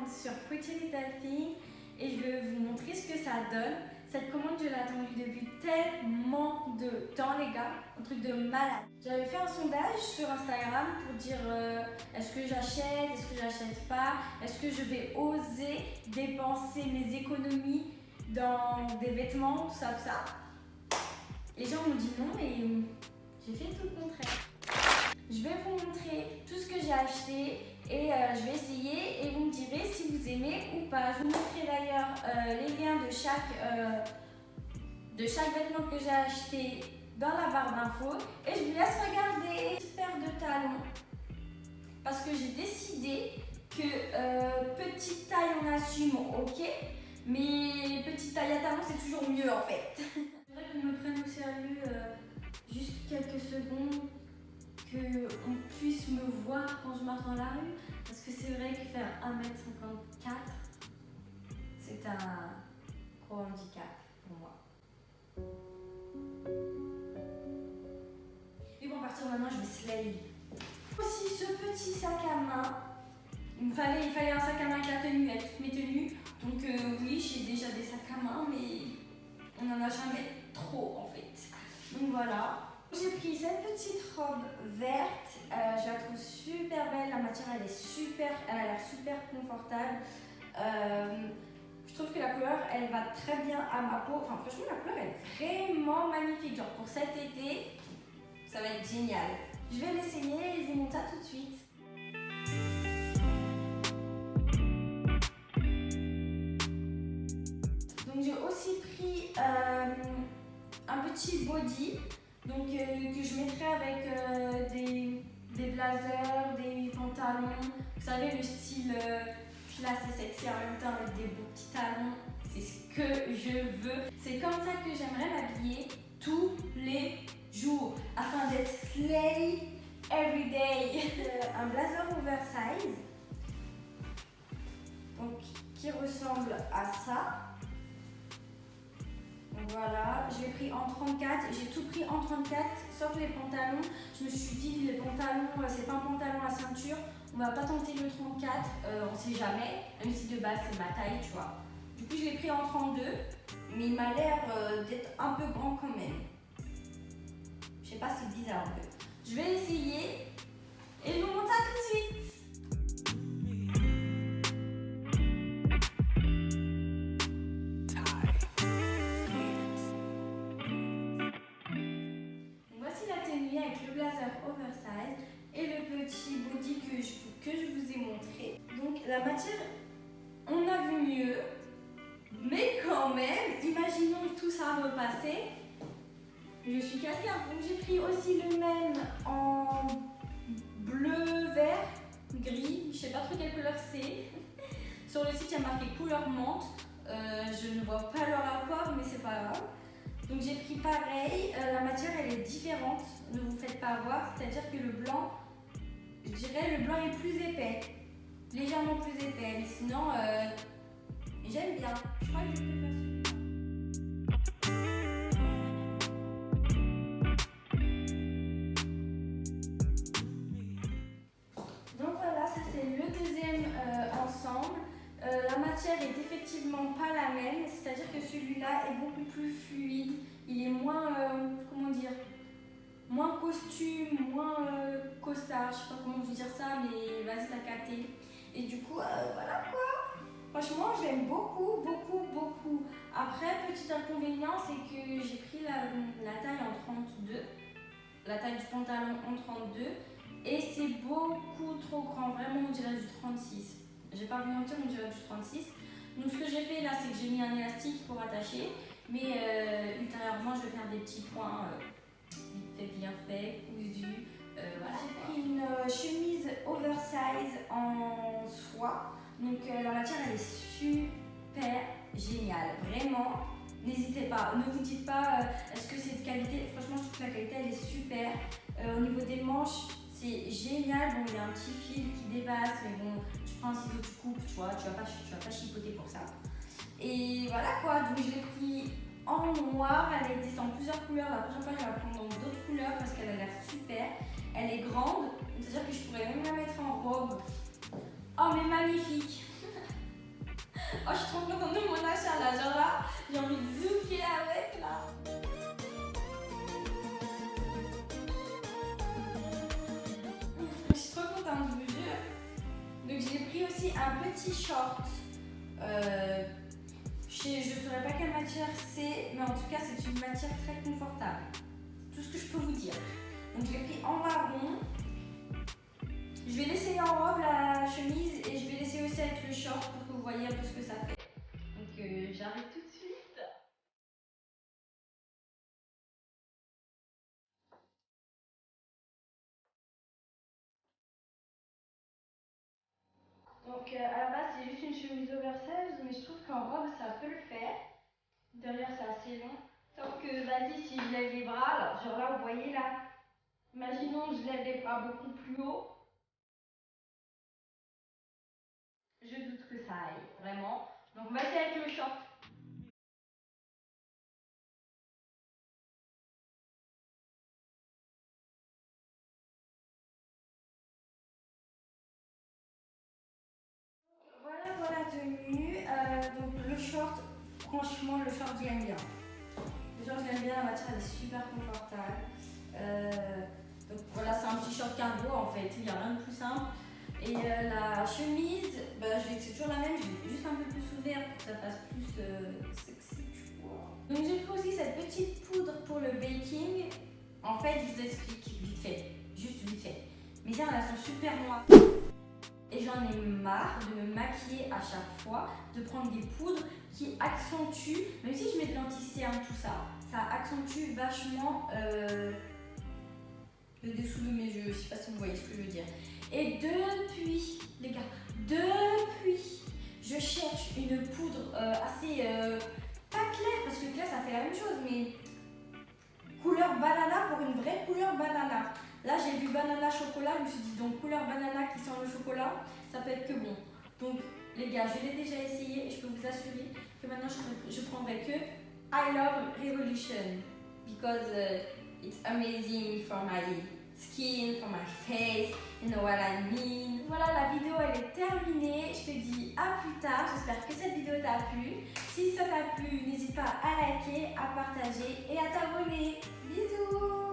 commande sur Pretty Little Thing et je vais vous montrer ce que ça donne. Cette commande, je l'ai attendue depuis tellement de temps, les gars, un truc de malade. J'avais fait un sondage sur Instagram pour dire est-ce que j'achète pas, est-ce que je vais oser dépenser mes économies dans des vêtements, tout ça, tout ça. Les gens m'ont dit non et j'ai fait tout le contraire. Je vais vous montrer tout ce que j'ai acheté et je vais essayer et vous me direz si vous aimez ou pas. Je vous montrerai d'ailleurs les liens de chaque vêtement que j'ai acheté dans la barre d'infos et je vous laisse regarder. Une petite paire de talons parce que j'ai décidé que petite taille on assume, ok, mais petite taille à talons c'est toujours mieux en fait. J'aimerais qu'on me prenne au sérieux juste quelques secondes, qu'on puisse me voir quand je marche dans la rue, parce que c'est vrai que faire 1m54, c'est un gros handicap pour moi. Et bon, à partir de maintenant, je vais slay. Aussi, ce petit sac à main, il fallait un sac à main avec la tenue, avec toutes mes tenues. Donc oui, j'ai déjà des sacs à main, mais on n'en a jamais trop en fait. Donc voilà. J'ai pris cette petite robe verte, je la trouve super belle, la matière elle a l'air super confortable. Je trouve que la couleur elle va très bien à ma peau, enfin franchement la couleur elle est vraiment magnifique, genre pour cet été, ça va être génial. Je vais l'essayer et je vous montre ça tout de suite. Donc j'ai aussi pris un petit body. Donc que je mettrai avec des blazers, des pantalons. Vous savez le style classe et sexy en même temps avec des beaux petits talons. C'est ce que je veux. C'est comme ça que j'aimerais m'habiller tous les jours afin d'être slay every day. Un blazer oversize donc qui ressemble à ça. Voilà, je l'ai pris en 34, j'ai tout pris en 34 sauf les pantalons. Je me suis dit les pantalons, c'est pas un pantalon à ceinture, on va pas tenter le 34, on sait jamais, même si de base c'est ma taille, tu vois. Du coup je l'ai pris en 32, mais il m'a l'air d'être un peu grand quand même. Je sais pas, c'est bizarre un peu. Je vais essayer et je vous montre ça tout de suite. Avec le blazer oversize et le petit body que je vous ai montré. Donc la matière, on a vu mieux, mais quand même, imaginons que tout ça repassait. Je suis quelqu'un, donc j'ai pris aussi le même en bleu, vert, gris, je sais pas trop quelle couleur c'est. Sur le site il y a marqué couleur menthe, je ne vois pas le rapport mais c'est pas grave. Donc j'ai pris pareil, la matière elle est différente, ne vous faites pas avoir, c'est-à-dire que le blanc, je dirais le blanc est plus épais, légèrement plus épais, mais sinon j'aime bien, je crois que je préfère celui-là. Donc voilà, ça c'est le deuxième ensemble. La matière est effectivement pas la même, c'est-à-dire que celui-là est beaucoup plus fluide, il est moins, comment dire, moins costume, moins costard, je sais pas comment vous dire ça, mais vas-y t'as capté. Et du coup, voilà quoi, franchement j'aime beaucoup, beaucoup, beaucoup. Après, petit inconvénient, c'est que j'ai pris la taille en 32, la taille du pantalon en 32, et c'est beaucoup trop grand, vraiment on dirait du 36. Je vais pas vous mentir, on dirait du 36. Donc ce que j'ai fait là, c'est que j'ai mis un élastique pour attacher. Mais ultérieurement, je vais faire des petits points bien faits, cousus. Voilà. J'ai pris une chemise oversize en soie. Donc la matière, elle est super géniale. Vraiment, n'hésitez pas. Ne vous dites pas est-ce que c'est de qualité. Franchement, je trouve que la qualité, elle est super. Au niveau des manches, c'est génial. Bon, il y a un petit fil qui dépasse, mais bon, tu prends un ciseau, tu coupes, tu vois, tu vas pas chipoter pour ça. Et voilà quoi, donc je l'ai pris en noir, elle existe en plusieurs couleurs. La prochaine fois, je vais la prendre dans d'autres couleurs parce qu'elle a l'air super. Elle est grande, c'est-à-dire que je pourrais même la mettre en robe. Oh, mais magnifique! Oh, je suis trop contente de mon achat là, genre là, j'ai envie de zouker avec là. Je suis trop contente, je vous jure. Donc j'ai pris aussi un petit short. Je ne saurais pas quelle matière c'est, mais en tout cas c'est une matière très confortable. Tout ce que je peux vous dire. Donc je l'ai pris en marron. Je vais l'essayer en robe la chemise et je vais l'essayer aussi avec le short pour que vous voyez un peu ce que ça fait. Donc j'arrive tout de suite. Donc à la base c'est juste une chemise oversize, mais je trouve qu'en robe ça peut le faire. Derrière c'est assez long. Sauf que vas-y, si je lève les bras, alors genre là vous voyez là, imaginons je lève les bras beaucoup plus haut. Je doute que ça aille, vraiment. Donc vas-y avec le short. Voilà la tenue. Donc le short, franchement le short j'aime bien. Le short j'aime bien, la matière elle est super confortable. Donc voilà, c'est un petit short cargo en fait, il n'y a rien de plus simple. Et la chemise, c'est toujours la même, je l'ai juste un peu plus ouverte pour que ça fasse plus sexy, tu vois. Donc j'ai pris aussi cette petite poudre pour le baking. En fait, je vous explique vite fait, juste vite fait. Mes cernes elles sont super noires. Et j'en ai marre de me maquiller à chaque fois, de prendre des poudres qui accentuent, même si je mets de l'anti-cerne, tout ça, ça accentue vachement le dessous de mes yeux. Je sais pas si vous voyez ce que je veux dire. Et depuis, les gars, je cherche une poudre assez pas claire, parce que clair ça fait la même chose, mais couleur banana pour une vraie couleur banana. Là j'ai vu banana chocolat, je me suis dit donc couleur banana qui sent le chocolat, ça peut être que bon. Donc les gars, je l'ai déjà essayé et je peux vous assurer que maintenant je prendrai que I Love Revolution because it's amazing for my skin, for my face, you know what I mean. Voilà, la vidéo elle est terminée, je te dis à plus tard, j'espère que cette vidéo t'a plu. Si ça t'a plu, n'hésite pas à liker, à partager et à t'abonner. Bisous.